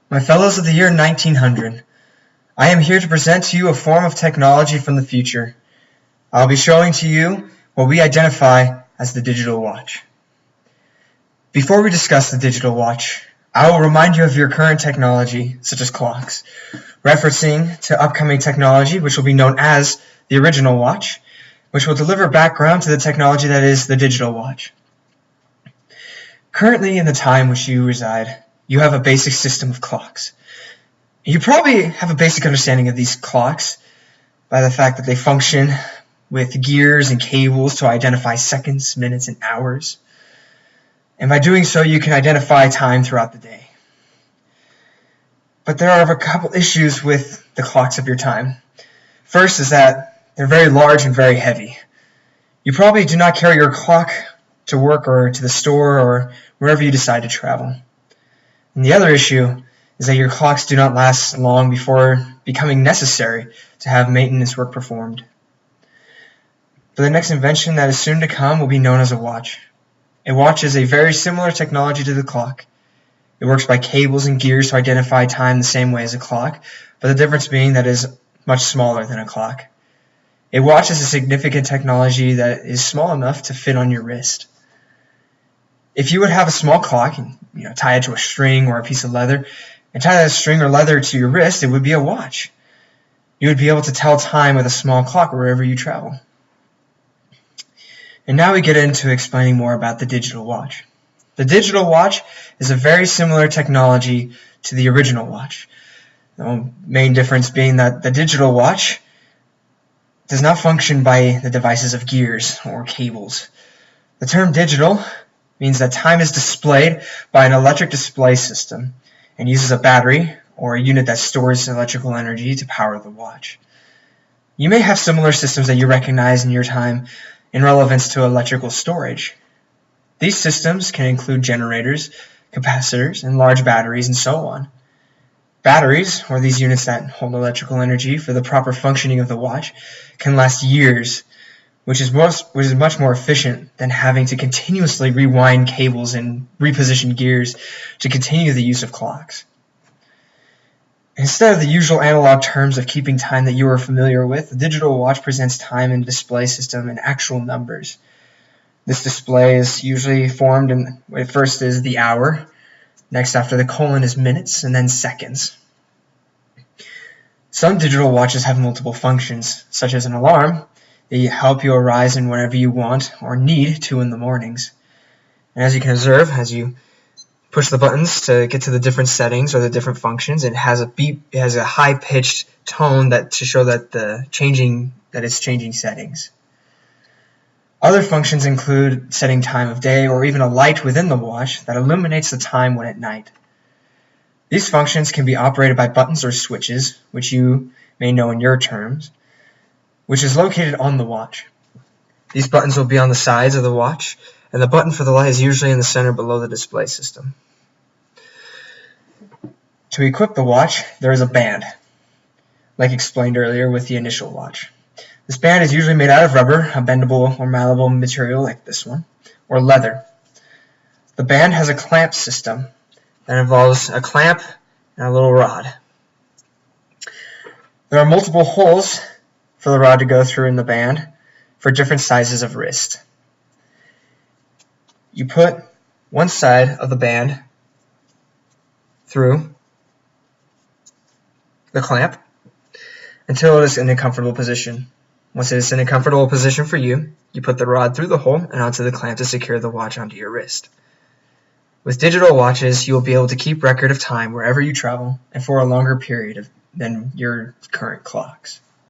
My fellows of the year 1900, I am here to present to you a form of technology from the future. I'll be showing to you what we identify as the digital watch. Before we discuss the digital watch, I will remind you of your current technology, such as clocks, referencing to upcoming technology, which will be known as the original watch, which will deliver background to the technology that is the digital watch. Currently, in the time which you reside, you have a basic system of clocks. You probably have a basic understanding of these clocks by the fact that they function with gears and cables to identify seconds, minutes, and hours. And by doing so, you can identify time throughout the day. But there are a couple issues with the clocks of your time. First is that they're very large and very heavy. You probably do not carry your clock to work or to the store or wherever you decide to travel. And the other issue is that your clocks do not last long before becoming necessary to have maintenance work performed. But the next invention that is soon to come will be known as a watch. A watch is a very similar technology to the clock. It works by cables and gears to identify time the same way as a clock, but the difference being that it is much smaller than a clock. A watch is a significant technology that is small enough to fit on your wrist. If you would have a small clock and tie it to a string or a piece of leather, and tie that string or leather to your wrist, it would be a watch. You would be able to tell time with a small clock wherever you travel. And now we get into explaining more about the digital watch. The digital watch is a very similar technology to the original watch. The main difference being that the digital watch does not function by the devices of gears or cables. The term digital means that time is displayed by an electric display system and uses a battery or a unit that stores electrical energy to power the watch. You may have similar systems that you recognize in your time in relevance to electrical storage. These systems can include generators, capacitors, and large batteries, and so on. Batteries, or these units that hold electrical energy for the proper functioning of the watch, can last years, which is much more efficient than having to continuously rewind cables and reposition gears to continue the use of clocks. Instead of the usual analog terms of keeping time that you are familiar with, the digital watch presents time in a display system in actual numbers. This display is usually formed in, first is the hour, next after the colon is minutes, and then seconds. Some digital watches have multiple functions, such as an alarm. They help you arise in whenever you want or need to in the mornings. And as you can observe, as you push the buttons to get to the different settings or the different functions, it has a beep. It has a high-pitched tone to show that it's changing settings. Other functions include setting time of day or even a light within the watch that illuminates the time when at night. These functions can be operated by buttons or switches, which you may know in your terms, which is located on the watch. These buttons will be on the sides of the watch, and the button for the light is usually in the center below the display system. To equip the watch, there is a band, like explained earlier with the initial watch. This band is usually made out of rubber, a bendable or malleable material like this one, or leather. The band has a clamp system that involves a clamp and a little rod. There are multiple holes for the rod to go through in the band for different sizes of wrist. You put one side of the band through the clamp until it is in a comfortable position. Once it is in a comfortable position for you, you put the rod through the hole and onto the clamp to secure the watch onto your wrist. With digital watches, you will be able to keep record of time wherever you travel and for a longer period than your current clocks.